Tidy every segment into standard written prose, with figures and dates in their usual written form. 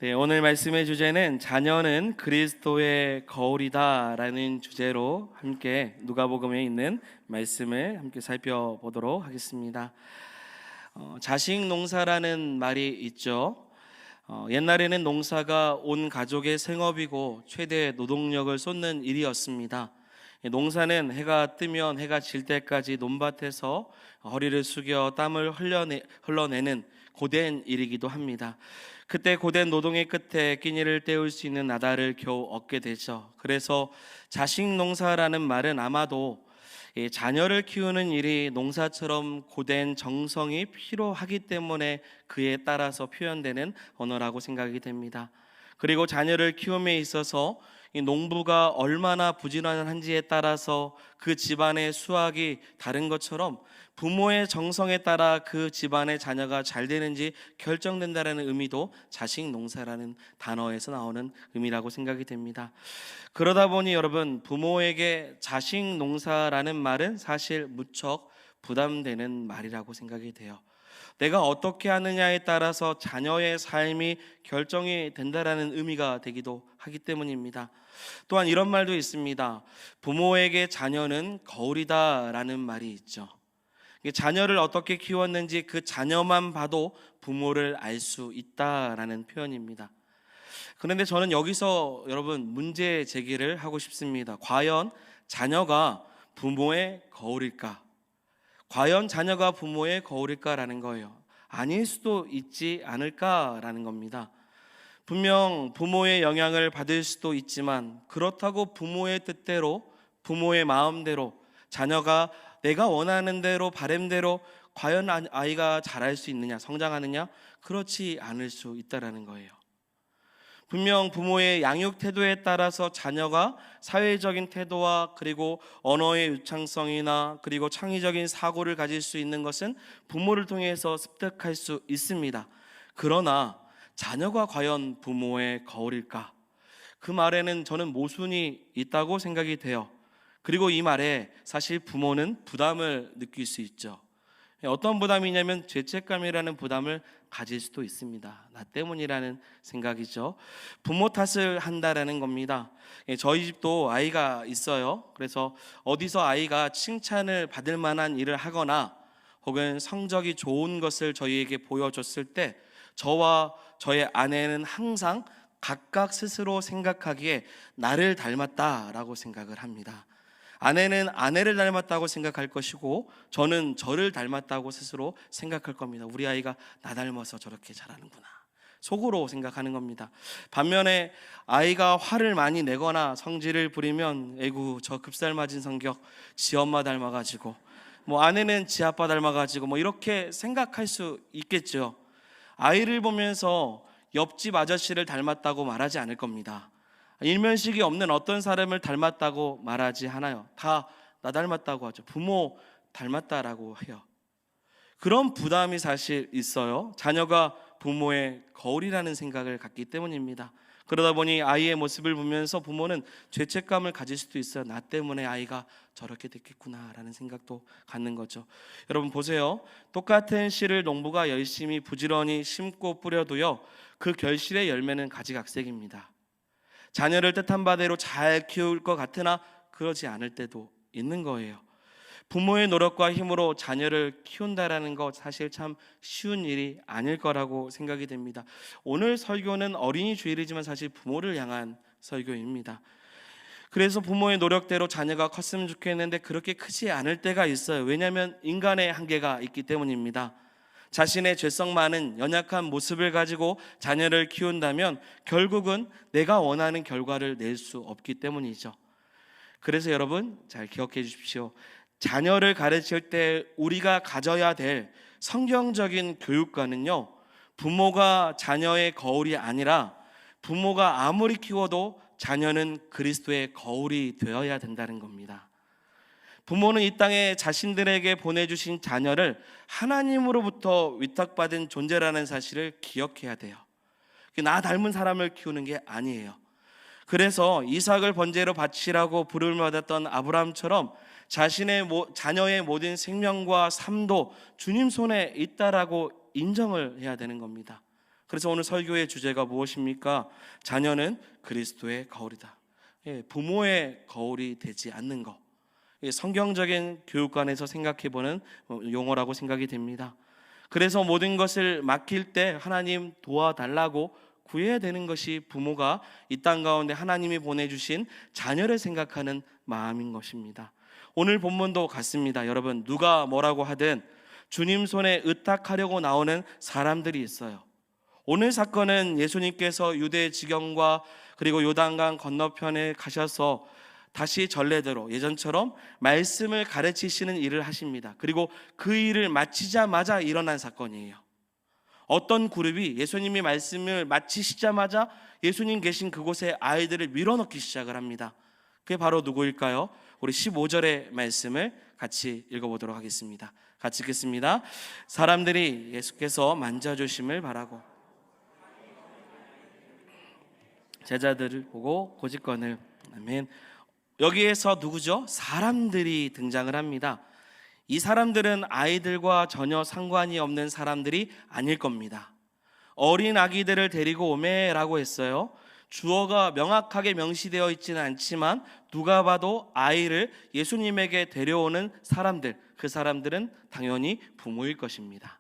네, 오늘 말씀의 주제는 자녀는 그리스도의 거울이다라는 주제로 함께 누가복음에 있는 말씀을 함께 살펴보도록 하겠습니다. 자식 농사라는 말이 있죠. 옛날에는 농사가 온 가족의 생업이고 최대 노동력을 쏟는 일이었습니다. 농사는 해가 뜨면 해가 질 때까지 논밭에서 허리를 숙여 땀을 흘러내는 고된 일이기도 합니다. 그때 고된 노동의 끝에 끼니를 때울 수 있는 나달을 겨우 얻게 되죠. 그래서 자식 농사라는 말은 아마도 자녀를 키우는 일이 농사처럼 고된 정성이 필요하기 때문에 그에 따라서 표현되는 언어라고 생각이 됩니다. 그리고 자녀를 키움에 있어서 이 농부가 얼마나 부지런한지에 따라서 그 집안의 수확이 다른 것처럼 부모의 정성에 따라 그 집안의 자녀가 잘 되는지 결정된다는 의미도 자식 농사라는 단어에서 나오는 의미라고 생각이 됩니다. 그러다 보니 여러분, 부모에게 자식 농사라는 말은 사실 무척 부담되는 말이라고 생각이 돼요. 내가 어떻게 하느냐에 따라서 자녀의 삶이 결정이 된다라는 의미가 되기도 하기 때문입니다. 또한 이런 말도 있습니다. 부모에게 자녀는 거울이다라는 말이 있죠. 자녀를 어떻게 키웠는지 그 자녀만 봐도 부모를 알 수 있다라는 표현입니다. 그런데 저는 여기서 여러분 문제 제기를 하고 싶습니다. 과연 자녀가 부모의 거울일까? 과연 자녀가 부모의 거울일까라는 거예요. 아닐 수도 있지 않을까라는 겁니다. 분명 부모의 영향을 받을 수도 있지만 그렇다고 부모의 뜻대로, 부모의 마음대로 자녀가 내가 원하는 대로, 바람대로 과연 아이가 자랄 수 있느냐, 성장하느냐? 그렇지 않을 수 있다라는 거예요. 분명 부모의 양육 태도에 따라서 자녀가 사회적인 태도와 그리고 언어의 유창성이나 그리고 창의적인 사고를 가질 수 있는 것은 부모를 통해서 습득할 수 있습니다. 그러나 자녀가 과연 부모의 거울일까? 그 말에는 저는 모순이 있다고 생각이 돼요. 그리고 이 말에 사실 부모는 부담을 느낄 수 있죠. 어떤 부담이냐면 죄책감이라는 부담을 가질 수도 있습니다. 나 때문이라는 생각이죠. 부모 탓을 한다라는 겁니다. 저희 집도 아이가 있어요. 그래서 어디서 아이가 칭찬을 받을 만한 일을 하거나 혹은 성적이 좋은 것을 저희에게 보여줬을 때 저와 저의 아내는 항상 각각 스스로 생각하기에 나를 닮았다라고 생각을 합니다. 아내는 아내를 닮았다고 생각할 것이고 저는 저를 닮았다고 스스로 생각할 겁니다. 우리 아이가 나 닮아서 저렇게 잘하는구나, 속으로 생각하는 겁니다. 반면에 아이가 화를 많이 내거나 성질을 부리면 에구 저 급살 맞은 성격 지 엄마 닮아가지고, 아내는 지 아빠 닮아가지고 이렇게 생각할 수 있겠죠. 아이를 보면서 옆집 아저씨를 닮았다고 말하지 않을 겁니다. 일면식이 없는 어떤 사람을 닮았다고 말하지 않아요. 다 나 닮았다고 하죠. 부모 닮았다라고 해요. 그런 부담이 사실 있어요. 자녀가 부모의 거울이라는 생각을 갖기 때문입니다. 그러다 보니 아이의 모습을 보면서 부모는 죄책감을 가질 수도 있어요. 나 때문에 아이가 저렇게 됐겠구나라는 생각도 갖는 거죠. 여러분 보세요. 똑같은 씨를 농부가 열심히 부지런히 심고 뿌려도요, 그 결실의 열매는 가지각색입니다. 자녀를 뜻한 바대로 잘 키울 것 같으나 그러지 않을 때도 있는 거예요. 부모의 노력과 힘으로 자녀를 키운다라는 것 사실 참 쉬운 일이 아닐 거라고 생각이 됩니다. 오늘 설교는 어린이 주일이지만 사실 부모를 향한 설교입니다. 그래서 부모의 노력대로 자녀가 컸으면 좋겠는데 그렇게 크지 않을 때가 있어요. 왜냐하면 인간의 한계가 있기 때문입니다. 자신의 죄성 많은 연약한 모습을 가지고 자녀를 키운다면 결국은 내가 원하는 결과를 낼 수 없기 때문이죠. 그래서 여러분 잘 기억해 주십시오. 자녀를 가르칠 때 우리가 가져야 될 성경적인 교육과는요, 부모가 자녀의 거울이 아니라 부모가 아무리 키워도 자녀는 그리스도의 거울이 되어야 된다는 겁니다. 부모는 이 땅에 자신들에게 보내주신 자녀를 하나님으로부터 위탁받은 존재라는 사실을 기억해야 돼요. 나 닮은 사람을 키우는 게 아니에요. 그래서 이삭을 번제로 바치라고 부름을 받았던 아브라함처럼 자신의 자녀의 모든 생명과 삶도 주님 손에 있다라고 인정을 해야 되는 겁니다. 그래서 오늘 설교의 주제가 무엇입니까? 자녀는 그리스도의 거울이다. 부모의 거울이 되지 않는 것. 성경적인 교육관에서 생각해보는 용어라고 생각이 됩니다. 그래서 모든 것을 맡길 때 하나님 도와달라고 구해야 되는 것이 부모가 이 땅 가운데 하나님이 보내주신 자녀를 생각하는 마음인 것입니다. 오늘 본문도 같습니다. 여러분, 누가 뭐라고 하든 주님 손에 의탁하려고 나오는 사람들이 있어요. 오늘 사건은 예수님께서 유대 지경과 그리고 요단강 건너편에 가셔서 다시 전례대로 예전처럼 말씀을 가르치시는 일을 하십니다. 그리고 그 일을 마치자마자 일어난 사건이에요. 어떤 그룹이 예수님이 말씀을 마치시자마자 예수님 계신 그곳에 아이들을 밀어넣기 시작을 합니다. 그게 바로 누구일까요? 우리 15절의 말씀을 같이 읽어보도록 하겠습니다. 같이 읽겠습니다. 사람들이 예수께서 만져주심을 바라고 제자들을 보고 고집건을. 아멘. 여기에서 누구죠? 사람들이 등장을 합니다. 이 사람들은 아이들과 전혀 상관이 없는 사람들이 아닐 겁니다. 어린 아기들을 데리고 오매라고 했어요. 주어가 명확하게 명시되어 있지는 않지만 누가 봐도 아이를 예수님에게 데려오는 사람들, 그 사람들은 당연히 부모일 것입니다.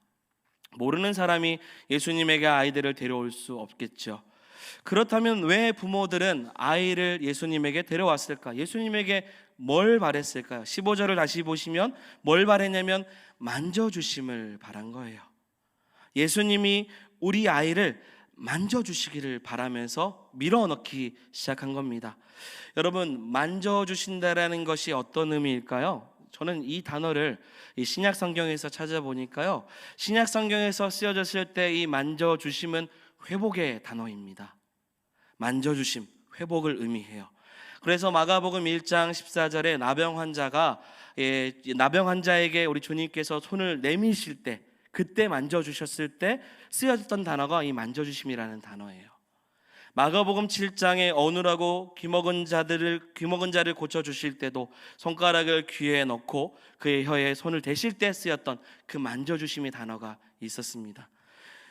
모르는 사람이 예수님에게 아이들을 데려올 수 없겠죠. 그렇다면 왜 부모들은 아이를 예수님에게 데려왔을까? 예수님에게 뭘 바랬을까요? 15절을 다시 보시면 뭘 바랬냐면 만져주심을 바란 거예요. 예수님이 우리 아이를 만져주시기를 바라면서 밀어넣기 시작한 겁니다. 여러분, 만져주신다라는 것이 어떤 의미일까요? 저는 이 단어를 이 신약 성경에서 찾아보니까요, 신약 성경에서 쓰여졌을 때 이 만져주심은 회복의 단어입니다. 만져주심, 회복을 의미해요. 그래서 마가복음 1장 14절에 나병 환자에게 우리 주님께서 손을 내미실 때, 그때 만져주셨을 때 쓰여졌던 단어가 이 만져주심이라는 단어예요. 마가복음 7장에 어눌하고 귀먹은 자를 고쳐주실 때도 손가락을 귀에 넣고 그의 혀에 손을 대실 때 쓰였던 그 만져주심의 단어가 있었습니다.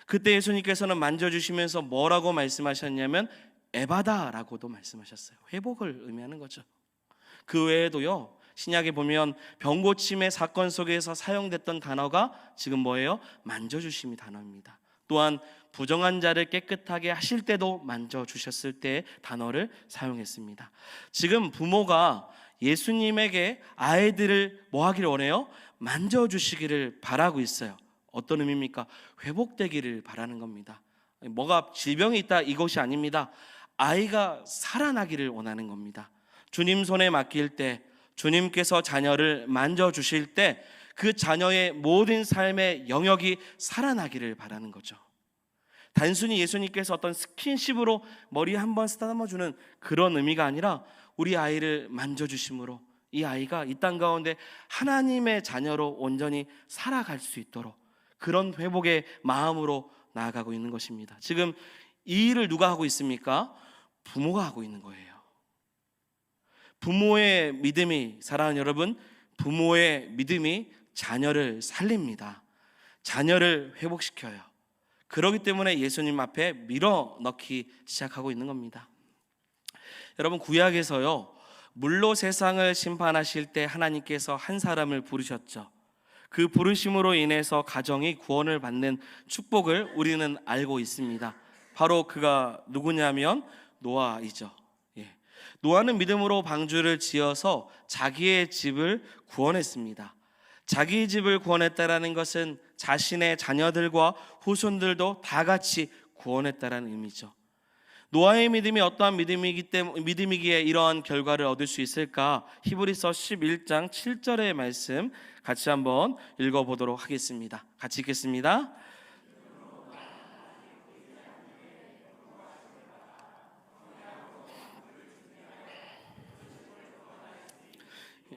그때 예수님께서는 만져주시면서 뭐라고 말씀하셨냐면 에바다라고도 말씀하셨어요. 회복을 의미하는 거죠. 그 외에도요, 신약에 보면 병고침의 사건 속에서 사용됐던 단어가 지금 뭐예요? 만져주심이 단어입니다. 또한 부정한 자를 깨끗하게 하실 때도 만져주셨을 때의 단어를 사용했습니다. 지금 부모가 예수님에게 아이들을 뭐 하기를 원해요? 만져주시기를 바라고 있어요. 어떤 의미입니까? 회복되기를 바라는 겁니다. 뭐가 질병이 있다 이것이 아닙니다. 아이가 살아나기를 원하는 겁니다. 주님 손에 맡길 때, 주님께서 자녀를 만져주실 때 그 자녀의 모든 삶의 영역이 살아나기를 바라는 거죠. 단순히 예수님께서 어떤 스킨십으로 머리 한번 쓰다듬어주는 그런 의미가 아니라 우리 아이를 만져주심으로 이 아이가 이 땅 가운데 하나님의 자녀로 온전히 살아갈 수 있도록 그런 회복의 마음으로 나아가고 있는 것입니다. 지금 이 일을 누가 하고 있습니까? 부모가 하고 있는 거예요. 부모의 믿음이, 사랑하는 여러분, 부모의 믿음이 자녀를 살립니다. 자녀를 회복시켜요. 그렇기 때문에 예수님 앞에 밀어넣기 시작하고 있는 겁니다. 여러분, 구약에서요, 물로 세상을 심판하실 때 하나님께서 한 사람을 부르셨죠. 그 부르심으로 인해서 가정이 구원을 받는 축복을 우리는 알고 있습니다. 바로 그가 누구냐면 노아이죠. 노아는 믿음으로 방주를 지어서 자기의 집을 구원했습니다. 자기의 집을 구원했다라는 것은 자신의 자녀들과 후손들도 다 같이 구원했다라는 의미죠. 노아의 믿음이 어떠한 믿음이기에 이러한 결과를 얻을 수 있을까? 히브리서 11장 7절의 말씀 같이 한번 읽어보도록 하겠습니다. 같이 읽겠습니다.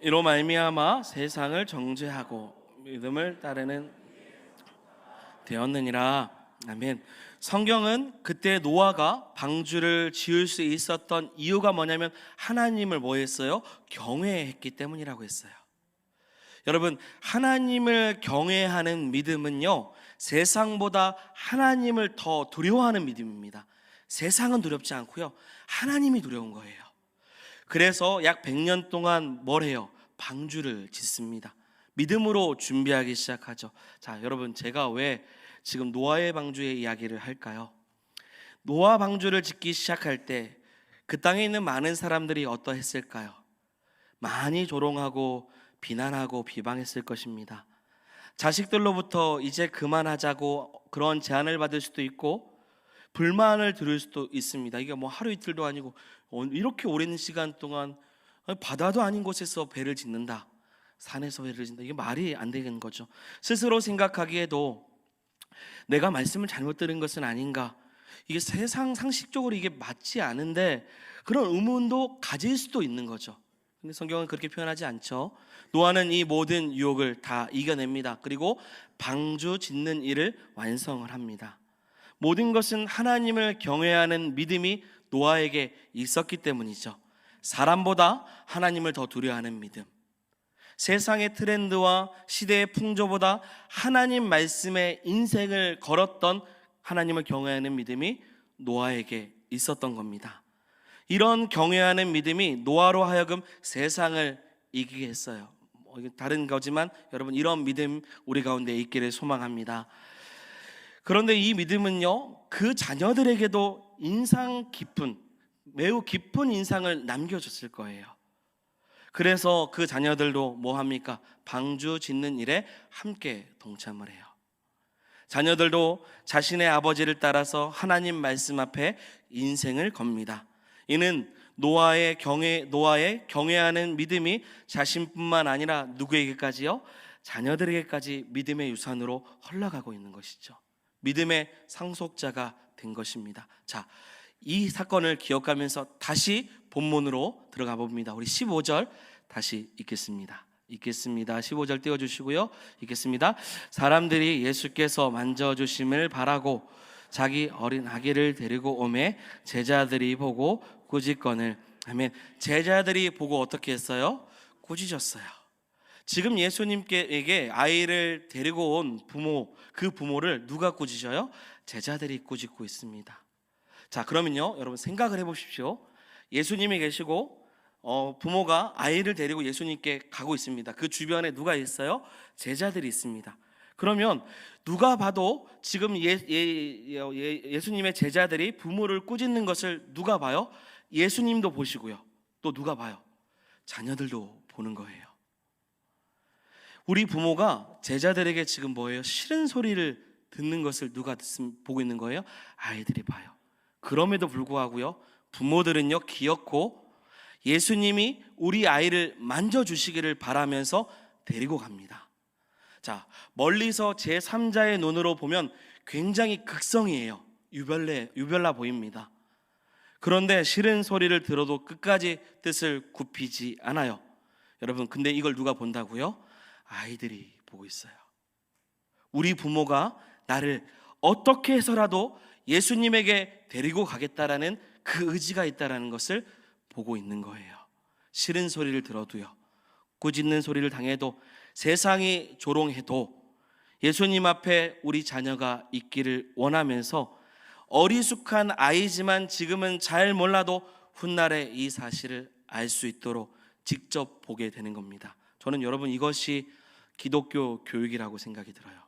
이로 말미암아 세상을 정죄하고 믿음을 따르는 되었느니라. 아멘. 성경은 그때 노아가 방주를 지을 수 있었던 이유가 뭐냐면 하나님을 뭐 했어요? 경외했기 때문이라고 했어요. 여러분, 하나님을 경외하는 믿음은요, 세상보다 하나님을 더 두려워하는 믿음입니다. 세상은 두렵지 않고요, 하나님이 두려운 거예요. 그래서 약 100년 동안 뭘 해요? 방주를 짓습니다. 믿음으로 준비하기 시작하죠. 자, 여러분, 제가 왜 지금 노아의 방주의 이야기를 할까요? 노아 방주를 짓기 시작할 때 그 땅에 있는 많은 사람들이 어떠했을까요? 많이 조롱하고 비난하고 비방했을 것입니다. 자식들로부터 이제 그만하자고 그런 제안을 받을 수도 있고 불만을 들을 수도 있습니다. 이게 뭐 하루 이틀도 아니고 이렇게 오랜 시간 동안 바다도 아닌 곳에서 배를 짓는다, 산에서 배를 짓는다, 이게 말이 안 되는 거죠. 스스로 생각하기에도 내가 말씀을 잘못 들은 것은 아닌가, 이게 세상 상식적으로 이게 맞지 않은데 그런 의문도 가질 수도 있는 거죠. 근데 성경은 그렇게 표현하지 않죠. 노아는 이 모든 유혹을 다 이겨냅니다. 그리고 방주 짓는 일을 완성을 합니다. 모든 것은 하나님을 경외하는 믿음이 노아에게 있었기 때문이죠. 사람보다 하나님을 더 두려워하는 믿음, 세상의 트렌드와 시대의 풍조보다 하나님 말씀에 인생을 걸었던 하나님을 경외하는 믿음이 노아에게 있었던 겁니다. 이런 경외하는 믿음이 노아로 하여금 세상을 이기게 했어요. 다른 거지만 여러분, 이런 믿음 우리 가운데 있기를 소망합니다. 그런데 이 믿음은요, 그 자녀들에게도 인상 깊은, 매우 깊은 인상을 남겨줬을 거예요. 그래서 그 자녀들도 뭐 합니까? 방주 짓는 일에 함께 동참을 해요. 자녀들도 자신의 아버지를 따라서 하나님 말씀 앞에 인생을 겁니다. 이는 노아의 경외하는 믿음이 자신뿐만 아니라 누구에게까지요? 자녀들에게까지 믿음의 유산으로 흘러가고 있는 것이죠. 믿음의 상속자가 된 것입니다. 자, 이 사건을 기억하면서 다시 본문으로 들어가 봅니다. 우리 15절 다시 읽겠습니다. 15절 띄워주시고요. 읽겠습니다. 사람들이 예수께서 만져주심을 바라고 자기 어린 아기를 데리고 오매 제자들이 보고 꾸짖거늘. 아멘. 제자들이 보고 어떻게 했어요? 꾸짖었어요. 지금 예수님께 아이를 데리고 온 부모, 그 부모를 누가 꾸짖어요? 제자들이 꾸짖고 있습니다. 자, 그러면요, 여러분 생각을 해보십시오. 예수님이 계시고 부모가 아이를 데리고 예수님께 가고 있습니다. 그 주변에 누가 있어요? 제자들이 있습니다. 그러면 누가 봐도 지금 예수님의 제자들이 부모를 꾸짖는 것을 누가 봐요? 예수님도 보시고요. 또 누가 봐요? 자녀들도 보는 거예요. 우리 부모가 제자들에게 지금 뭐예요? 싫은 소리를 듣는 것을 누가 보고 있는 거예요? 아이들이 봐요. 그럼에도 불구하고요, 부모들은요, 기어코 예수님이 우리 아이를 만져주시기를 바라면서 데리고 갑니다. 자, 멀리서 제3자의 눈으로 보면 굉장히 극성이에요. 유별나 보입니다. 그런데 싫은 소리를 들어도 끝까지 뜻을 굽히지 않아요. 여러분, 근데 이걸 누가 본다고요? 아이들이 보고 있어요. 우리 부모가 나를 어떻게 해서라도 예수님에게 데리고 가겠다라는 그 의지가 있다라는 것을 보고 있는 거예요. 싫은 소리를 들어도요, 꾸짖는 소리를 당해도, 세상이 조롱해도 예수님 앞에 우리 자녀가 있기를 원하면서 어리숙한 아이지만 지금은 잘 몰라도 훗날에 이 사실을 알 수 있도록 직접 보게 되는 겁니다. 저는 여러분, 이것이 기독교 교육이라고 생각이 들어요.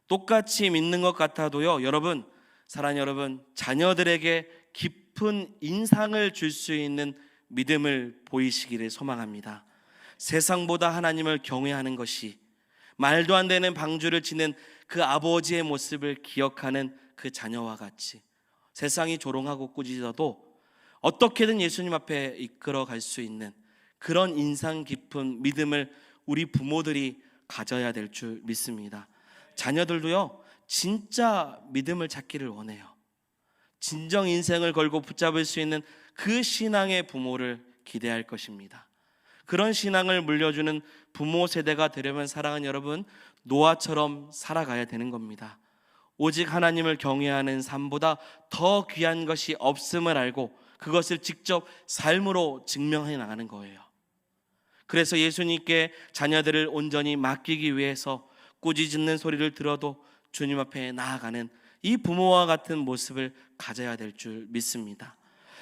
똑같이 믿는 것 같아도요, 여러분, 사랑하는 여러분, 자녀들에게 깊은 인상을 줄 수 있는 믿음을 보이시기를 소망합니다. 세상보다 하나님을 경외하는 것이, 말도 안 되는 방주를 치는 그 아버지의 모습을 기억하는 그 자녀와 같이 세상이 조롱하고 꾸짖어도 어떻게든 예수님 앞에 이끌어 갈 수 있는 그런 인상 깊은 믿음을 우리 부모들이 가져야 될 줄 믿습니다. 자녀들도요, 진짜 믿음을 찾기를 원해요. 진정 인생을 걸고 붙잡을 수 있는 그 신앙의 부모를 기대할 것입니다. 그런 신앙을 물려주는 부모 세대가 되려면, 사랑하는 여러분, 노아처럼 살아가야 되는 겁니다. 오직 하나님을 경외하는 삶보다 더 귀한 것이 없음을 알고 그것을 직접 삶으로 증명해 나가는 거예요. 그래서 예수님께 자녀들을 온전히 맡기기 위해서 꾸짖는 소리를 들어도 주님 앞에 나아가는 이 부모와 같은 모습을 가져야 될 줄 믿습니다.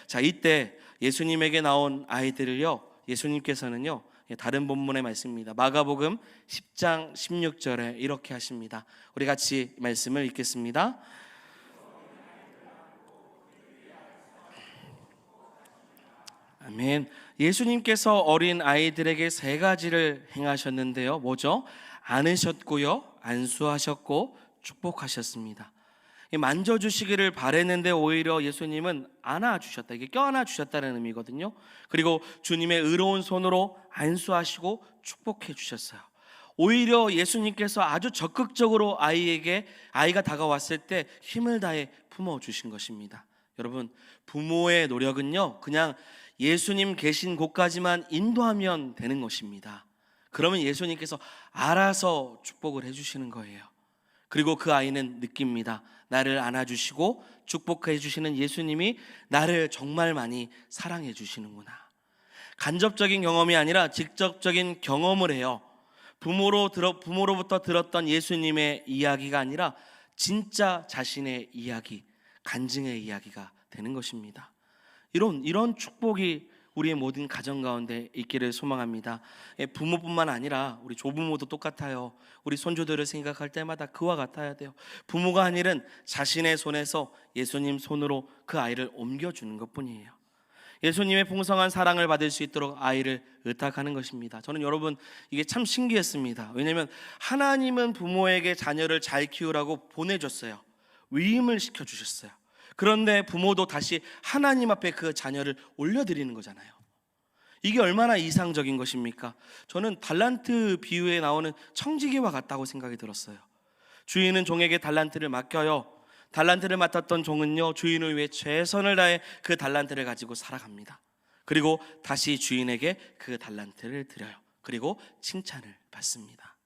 자, 이때 예수님에게 나온 아이들을요, 예수님께서는요, 다른 본문의 말씀입니다. 마가복음 10장 16절에 이렇게 하십니다. 우리 같이 말씀을 읽겠습니다. 아멘. 예수님께서 어린 아이들에게 세 가지를 행하셨는데요. 뭐죠? 안으셨고요, 안수하셨고 축복하셨습니다. 만져주시기를 바랬는데 오히려 예수님은 안아주셨다, 이게 껴안아주셨다는 의미거든요. 그리고 주님의 의로운 손으로 안수하시고 축복해 주셨어요. 오히려 예수님께서 아주 적극적으로 아이가 다가왔을 때 힘을 다해 품어주신 것입니다. 여러분, 부모의 노력은요, 그냥 예수님 계신 곳까지만 인도하면 되는 것입니다. 그러면 예수님께서 알아서 축복을 해주시는 거예요. 그리고 그 아이는 느낍니다. 나를 안아주시고 축복해 주시는 예수님이 나를 정말 많이 사랑해 주시는구나. 간접적인 경험이 아니라 직접적인 경험을 해요. 부모로부터 들었던 예수님의 이야기가 아니라 진짜 자신의 이야기, 간증의 이야기가 되는 것입니다. 이런 축복이 우리의 모든 가정 가운데 있기를 소망합니다. 부모뿐만 아니라 우리 조부모도 똑같아요. 우리 손주들을 생각할 때마다 그와 같아야 돼요. 부모가 한 일은 자신의 손에서 예수님 손으로 그 아이를 옮겨주는 것뿐이에요. 예수님의 풍성한 사랑을 받을 수 있도록 아이를 의탁하는 것입니다. 저는 여러분, 이게 참 신기했습니다. 왜냐하면 하나님은 부모에게 자녀를 잘 키우라고 보내줬어요. 위임을 시켜주셨어요. 그런데 부모도 다시 하나님 앞에 그 자녀를 올려드리는 거잖아요. 이게 얼마나 이상적인 것입니까? 저는 달란트 비유에 나오는 청지기와 같다고 생각이 들었어요. 주인은 종에게 달란트를 맡겨요. 달란트를 맡았던 종은요, 주인을 위해 최선을 다해 그 달란트를 가지고 살아갑니다. 그리고 다시 주인에게 그 달란트를 드려요. 그리고 칭찬을 받습니다.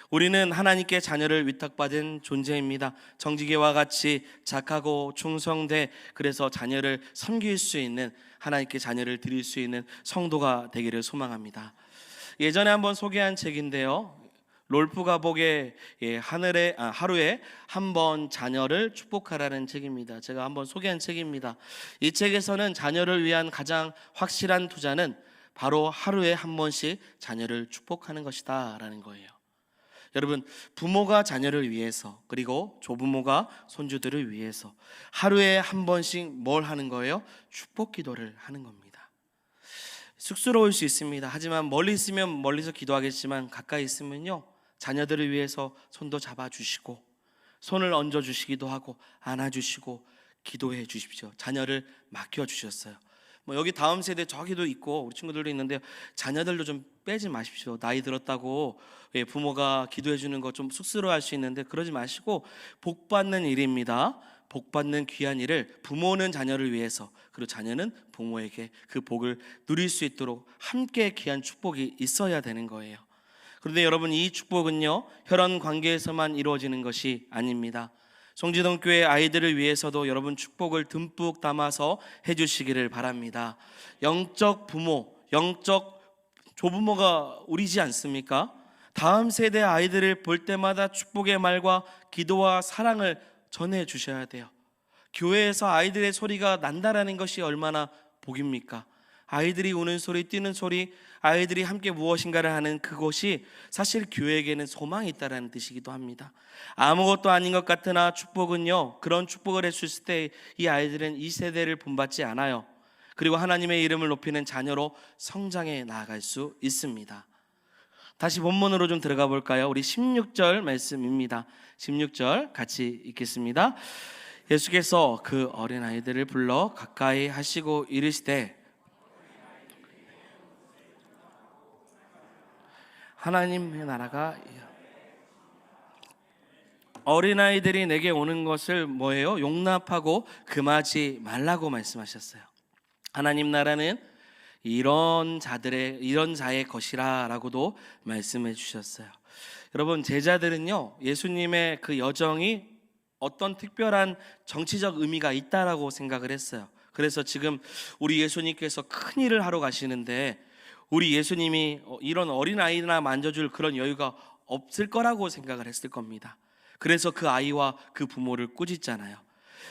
우리는 하나님께 자녀를 위탁받은 존재입니다. 정직이와 같이 착하고 충성돼 그래서 자녀를 섬길 수 있는, 하나님께 자녀를 드릴 수 있는 성도가 되기를 소망합니다. 예전에 한번 소개한 책인데요, 롤프 가복의 하루에 한 번 자녀를 축복하라는 책입니다. 제가 한번 소개한 책입니다. 이 책에서는 자녀를 위한 가장 확실한 투자는 바로 하루에 한 번씩 자녀를 축복하는 것이다 라는 거예요. 여러분, 부모가 자녀를 위해서, 그리고 조부모가 손주들을 위해서 하루에 한 번씩 뭘 하는 거예요? 축복 기도를 하는 겁니다. 쑥스러울 수 있습니다. 하지만 멀리 있으면 멀리서 기도하겠지만 가까이 있으면요, 자녀들을 위해서 손도 잡아주시고 손을 얹어주시기도 하고 안아주시고 기도해 주십시오. 자녀를 맡겨주셨어요. 여기 다음 세대 저기도 있고 우리 친구들도 있는데요, 자녀들도 좀 빼지 마십시오. 나이 들었다고 부모가 기도해 주는 거 좀 쑥스러워할 수 있는데 그러지 마시고, 복 받는 일입니다. 복 받는 귀한 일을 부모는 자녀를 위해서, 그리고 자녀는 부모에게 그 복을 누릴 수 있도록 함께 귀한 축복이 있어야 되는 거예요. 그런데 여러분, 이 축복은요, 혈연 관계에서만 이루어지는 것이 아닙니다. 송지동교회 아이들을 위해서도 여러분 축복을 듬뿍 담아서 해주시기를 바랍니다. 영적 부모, 영적 조부모가 우리지 않습니까? 다음 세대 아이들을 볼 때마다 축복의 말과 기도와 사랑을 전해주셔야 돼요. 교회에서 아이들의 소리가 난다라는 것이 얼마나 복입니까? 아이들이 우는 소리, 뛰는 소리, 아이들이 함께 무엇인가를 하는 그곳이 사실 교회에게는 소망이 있다는 뜻이기도 합니다. 아무것도 아닌 것 같으나 축복은요, 그런 축복을 해주실 때 이 아이들은 이 세대를 본받지 않아요. 그리고 하나님의 이름을 높이는 자녀로 성장해 나아갈 수 있습니다. 다시 본문으로 좀 들어가 볼까요? 우리 16절 말씀입니다. 16절 같이 읽겠습니다. 예수께서 그 어린아이들을 불러 가까이 하시고 이르시되 하나님의 나라가, 어린아이들이 내게 오는 것을 뭐예요? 용납하고 금하지 말라고 말씀하셨어요. 하나님 나라는 이런 자의 것이라 라고도 말씀해 주셨어요. 여러분, 제자들은요, 예수님의 그 여정이 어떤 특별한 정치적 의미가 있다라고 생각을 했어요. 그래서 지금 우리 예수님께서 큰 일을 하러 가시는데 우리 예수님이 이런 어린아이나 만져줄 그런 여유가 없을 거라고 생각을 했을 겁니다. 그래서 그 아이와 그 부모를 꾸짖잖아요.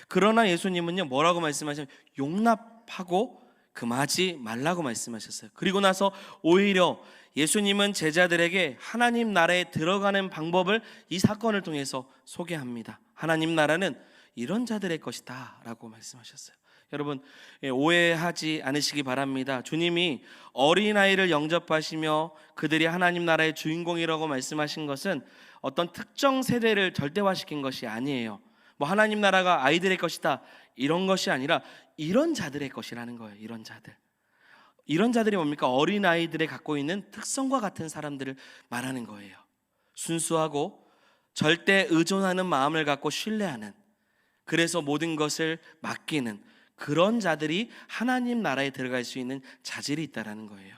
그러나 예수님은요, 뭐라고 말씀하시냐면 용납하고 금하지 말라고 말씀하셨어요. 그리고 나서 오히려 예수님은 제자들에게 하나님 나라에 들어가는 방법을 이 사건을 통해서 소개합니다. 하나님 나라는 이런 자들의 것이다 라고 말씀하셨어요. 여러분, 오해하지 않으시기 바랍니다. 주님이 어린아이를 영접하시며 그들이 하나님 나라의 주인공이라고 말씀하신 것은 어떤 특정 세대를 절대화시킨 것이 아니에요. 뭐 하나님 나라가 아이들의 것이다 이런 것이 아니라 이런 자들의 것이라는 거예요. 이런 자들이 뭡니까? 어린아이들의 갖고 있는 특성과 같은 사람들을 말하는 거예요. 순수하고 절대 의존하는 마음을 갖고 신뢰하는, 그래서 모든 것을 맡기는 그런 자들이 하나님 나라에 들어갈 수 있는 자질이 있다는 거예요.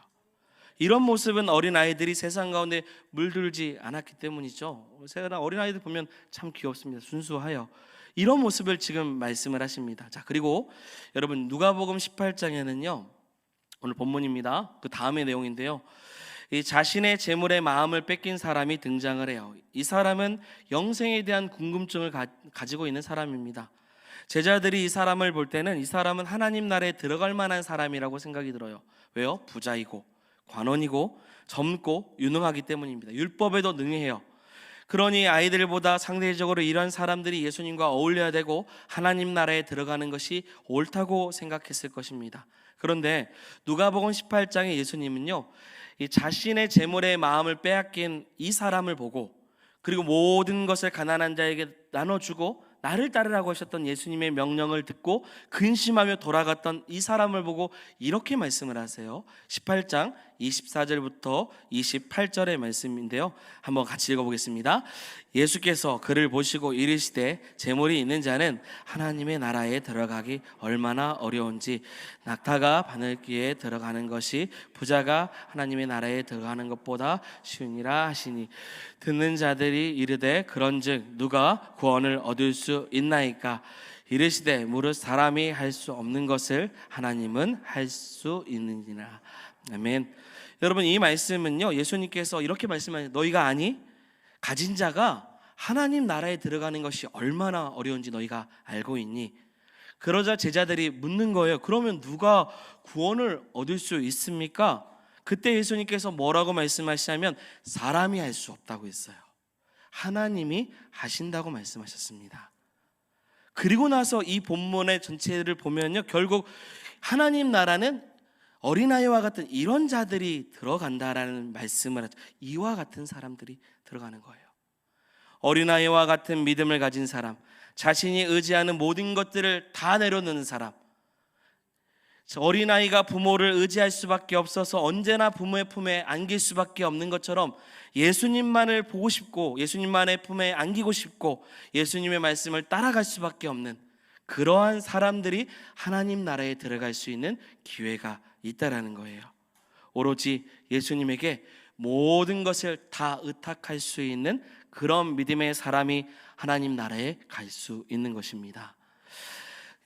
이런 모습은 어린아이들이 세상 가운데 물들지 않았기 때문이죠. 세상 어린아이들 보면 참 귀엽습니다. 순수하여. 이런 모습을 지금 말씀을 하십니다. 자, 그리고 여러분 누가복음 18장에는요, 오늘 본문입니다. 그 다음의 내용인데요, 이 자신의 재물의 마음을 뺏긴 사람이 등장을 해요. 이 사람은 영생에 대한 궁금증을 가지고 있는 사람입니다. 제자들이 이 사람을 볼 때는 이 사람은 하나님 나라에 들어갈 만한 사람이라고 생각이 들어요. 왜요? 부자이고 관원이고 젊고 유능하기 때문입니다. 율법에도 능해요. 그러니 아이들보다 상대적으로 이런 사람들이 예수님과 어울려야 되고 하나님 나라에 들어가는 것이 옳다고 생각했을 것입니다. 그런데 누가복음 18장에 예수님은요, 이 자신의 재물의 마음을 빼앗긴 이 사람을 보고, 그리고 모든 것을 가난한 자에게 나눠주고 나를 따르라고 하셨던 예수님의 명령을 듣고 근심하며 돌아갔던 이 사람을 보고 이렇게 말씀을 하세요. 18장 24절부터 28절의 말씀인데요, 한번 같이 읽어보겠습니다. 예수께서 그를 보시고 이르시되 재물이 있는 자는 하나님의 나라에 들어가기 얼마나 어려운지, 낙타가 바늘귀에 들어가는 것이 부자가 하나님의 나라에 들어가는 것보다 쉬우니라 하시니, 듣는 자들이 이르되 그런즉 누가 구원을 얻을 수 있나이까? 이르시되 무릇 사람이 할 수 없는 것을 하나님은 할 수 있느니라. 아멘. 여러분, 이 말씀은요, 예수님께서 이렇게 말씀하세요. 너희가 아니? 가진 자가 하나님 나라에 들어가는 것이 얼마나 어려운지 너희가 알고 있니? 그러자 제자들이 묻는 거예요. 그러면 누가 구원을 얻을 수 있습니까? 그때 예수님께서 뭐라고 말씀하시냐면 사람이 할 수 없다고 했어요. 하나님이 하신다고 말씀하셨습니다. 그리고 나서 이 본문의 전체를 보면요, 결국 하나님 나라는 어린아이와 같은 이런 자들이 들어간다라는 말씀을 하죠. 이와 같은 사람들이 들어가는 거예요. 어린아이와 같은 믿음을 가진 사람, 자신이 의지하는 모든 것들을 다 내려놓는 사람, 어린아이가 부모를 의지할 수밖에 없어서 언제나 부모의 품에 안길 수밖에 없는 것처럼 예수님만을 보고 싶고 예수님만의 품에 안기고 싶고 예수님의 말씀을 따라갈 수밖에 없는 그러한 사람들이 하나님 나라에 들어갈 수 있는 기회가 있다라는 거예요. 오로지 예수님에게 모든 것을 다 의탁할 수 있는 그런 믿음의 사람이 하나님 나라에 갈 수 있는 것입니다.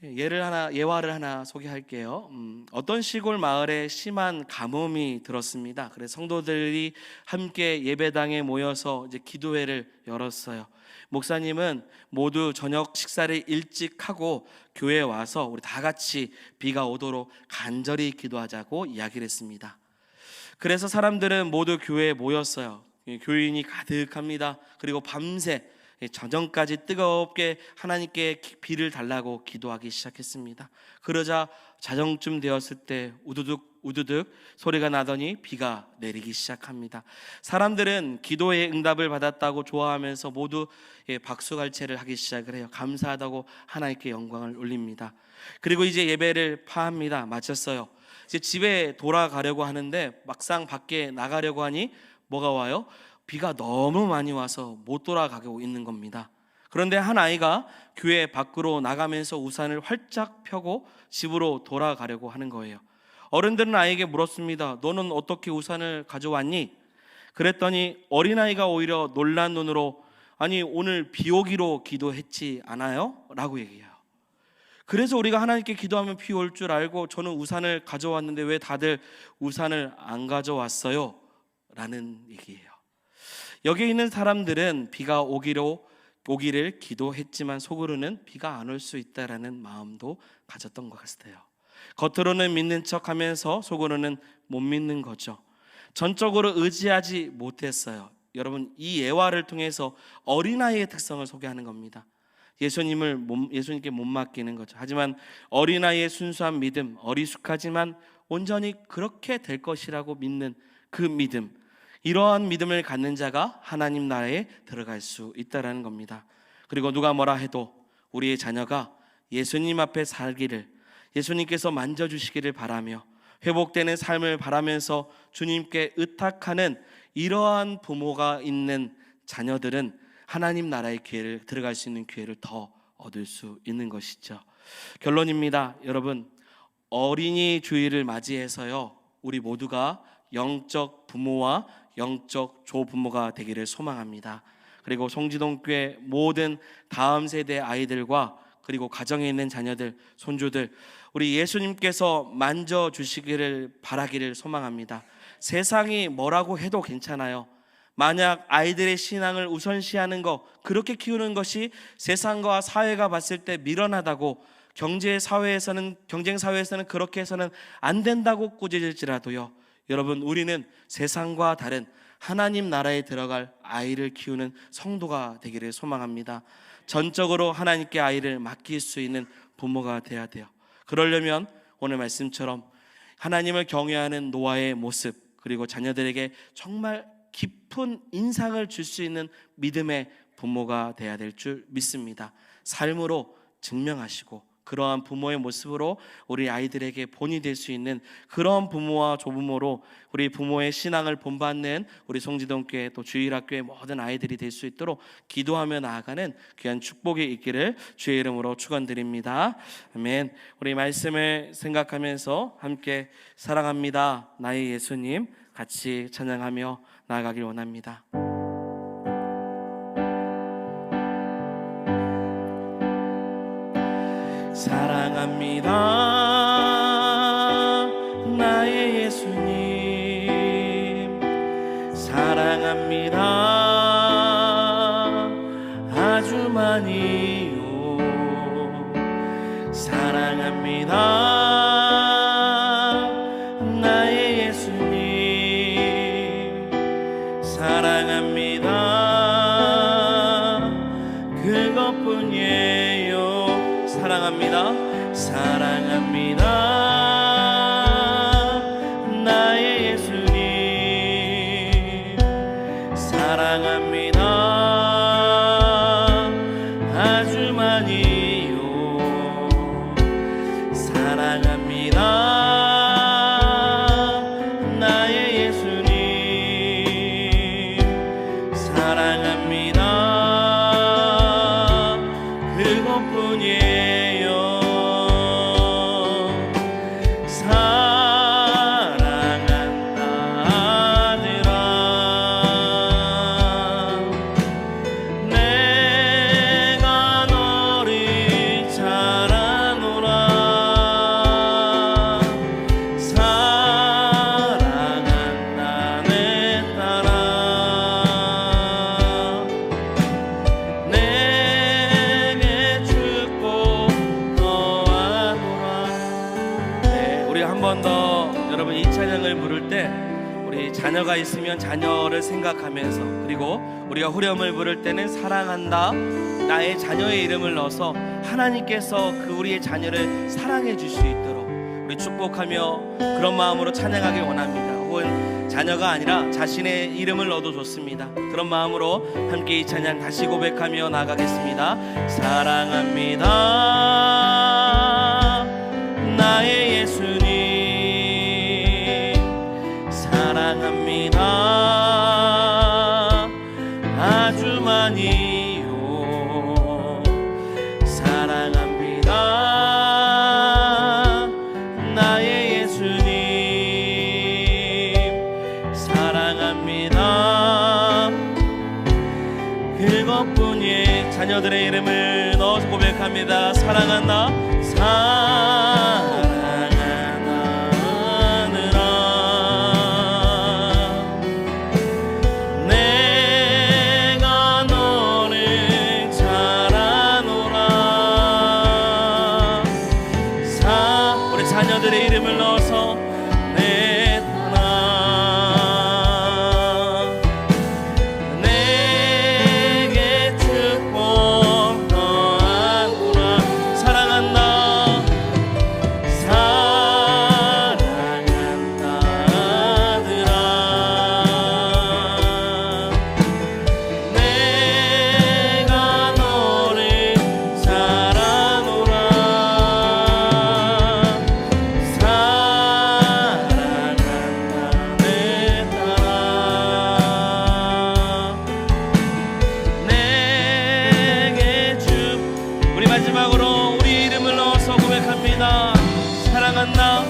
예화를 하나 소개할게요. 어떤 시골 마을에 심한 가뭄이 들었습니다. 그래서 성도들이 함께 예배당에 모여서 이제 기도회를 열었어요. 목사님은 모두 저녁 식사를 일찍 하고 교회에 와서 우리 다 같이 비가 오도록 간절히 기도하자고 이야기를 했습니다. 그래서 사람들은 모두 교회에 모였어요. 교인이 가득합니다. 그리고 밤새 저녁까지 뜨겁게 하나님께 비를 달라고 기도하기 시작했습니다. 그러자 자정쯤 되었을 때 우두둑 소리가 나더니 비가 내리기 시작합니다. 사람들은 기도의 응답을 받았다고 좋아하면서 모두 박수갈채를 하기 시작을 해요. 감사하다고 하나님께 영광을 올립니다. 그리고 이제 예배를 파합니다. 마쳤어요. 이제 집에 돌아가려고 하는데 막상 밖에 나가려고 하니 뭐가 와요? 비가 너무 많이 와서 못 돌아가고 있는 겁니다. 그런데 한 아이가 교회 밖으로 나가면서 우산을 활짝 펴고 집으로 돌아가려고 하는 거예요. 어른들은 아이에게 물었습니다. 너는 어떻게 우산을 가져왔니? 그랬더니 어린아이가 오히려 놀란 눈으로 아니 오늘 비 오기로 기도했지 않아요? 라고 얘기해요. 그래서 우리가 하나님께 기도하면 비 올 줄 알고 저는 우산을 가져왔는데 왜 다들 우산을 안 가져왔어요? 라는 얘기예요. 여기 있는 사람들은 비가 오기로 오기를 기도했지만 속으로는 비가 안 올 수 있다라는 마음도 가졌던 것 같아요. 겉으로는 믿는 척하면서 속으로는 못 믿는 거죠. 전적으로 의지하지 못했어요. 여러분, 이 예화를 통해서 어린아이의 특성을 소개하는 겁니다. 예수님께 못 맡기는 거죠. 하지만 어린아이의 순수한 믿음, 어리숙하지만 온전히 그렇게 될 것이라고 믿는 그 믿음, 이러한 믿음을 갖는 자가 하나님 나라에 들어갈 수 있다라는 겁니다. 그리고 누가 뭐라 해도 우리의 자녀가 예수님 앞에 살기를, 예수님께서 만져주시기를 바라며 회복되는 삶을 바라면서 주님께 의탁하는 이러한 부모가 있는 자녀들은 하나님 나라의 기회를, 들어갈 수 있는 기회를 더 얻을 수 있는 것이죠. 결론입니다. 여러분, 어린이 주일을 맞이해서요, 우리 모두가 영적 부모와 영적 조부모가 되기를 소망합니다. 그리고 송지동교회 모든 다음 세대 아이들과 그리고 가정에 있는 자녀들, 손주들, 우리 예수님께서 만져주시기를 바라기를 소망합니다. 세상이 뭐라고 해도 괜찮아요. 만약 아이들의 신앙을 우선시하는 것, 그렇게 키우는 것이 세상과 사회가 봤을 때 미련하다고, 경쟁 사회에서는 그렇게 해서는 안 된다고 꾸짖을지라도요, 여러분, 우리는 세상과 다른 하나님 나라에 들어갈 아이를 키우는 성도가 되기를 소망합니다. 전적으로 하나님께 아이를 맡길 수 있는 부모가 돼야 돼요. 그러려면 오늘 말씀처럼 하나님을 경외하는 노아의 모습, 그리고 자녀들에게 정말 깊은 인상을 줄 수 있는 믿음의 부모가 돼야 될 줄 믿습니다. 삶으로 증명하시고 그러한 부모의 모습으로 우리 아이들에게 본이 될 수 있는 그런 부모와 조부모로 우리 부모의 신앙을 본받는 우리 송지동교회 또 주일학교의 모든 아이들이 될 수 있도록 기도하며 나아가는 귀한 축복이 있기를 주의 이름으로 축원드립니다. 아멘. 우리 말씀을 생각하면서 함께 사랑합니다 나의 예수님 같이 찬양하며 나아가길 원합니다. 사랑합니다 나의 예수님, 사랑합니다 아주 많이요, 사랑합니다 나의 예수님, 사랑합니다 그것뿐이에요. 사랑합니다, 사랑합니다 나의 예수님, 사랑합니다 아주 많이요, 사랑합니다 나의 예수님, 사랑합니다 그것뿐이에요. 사랑한다 아들아, 내가 너를 잘 아노라. 사랑한다 내 딸아, 내게 축복 너와 놀아. 네, 우리 한 번 더 여러분 이 찬양을 부를 때 우리 자녀가 있으면 자녀를 생각하면서, 그리고 우리가 후렴을 부를 때는 사랑한다 나의 자녀의 이름을 넣어서 하나님께서 그 우리의 자녀를 사랑해 줄 수 있도록 우리 축복하며 그런 마음으로 찬양하길 원합니다. 혹은 자녀가 아니라 자신의 이름을 넣어도 좋습니다. 그런 마음으로 함께 이 찬양 다시 고백하며 나가겠습니다. 사랑합니다 나의 예수님, 사랑합니다 아주 많이요, 사랑합니다 나의 예수님, 사랑합니다 그것뿐이에요. 자녀들의 이름을 넣어서 고백합니다. 사랑한다, 사랑하느라 내가 너를 우리 자녀들의 이름을 넣어서 내 떠나 내게 축복 더하구나. 사랑한다 사랑한다 아들아 내가 너를 사랑하노라. 사랑한다 내 딸아 내게 주 우리 마지막으로 우리 이름을 넣어서 고백합니다. 사랑한다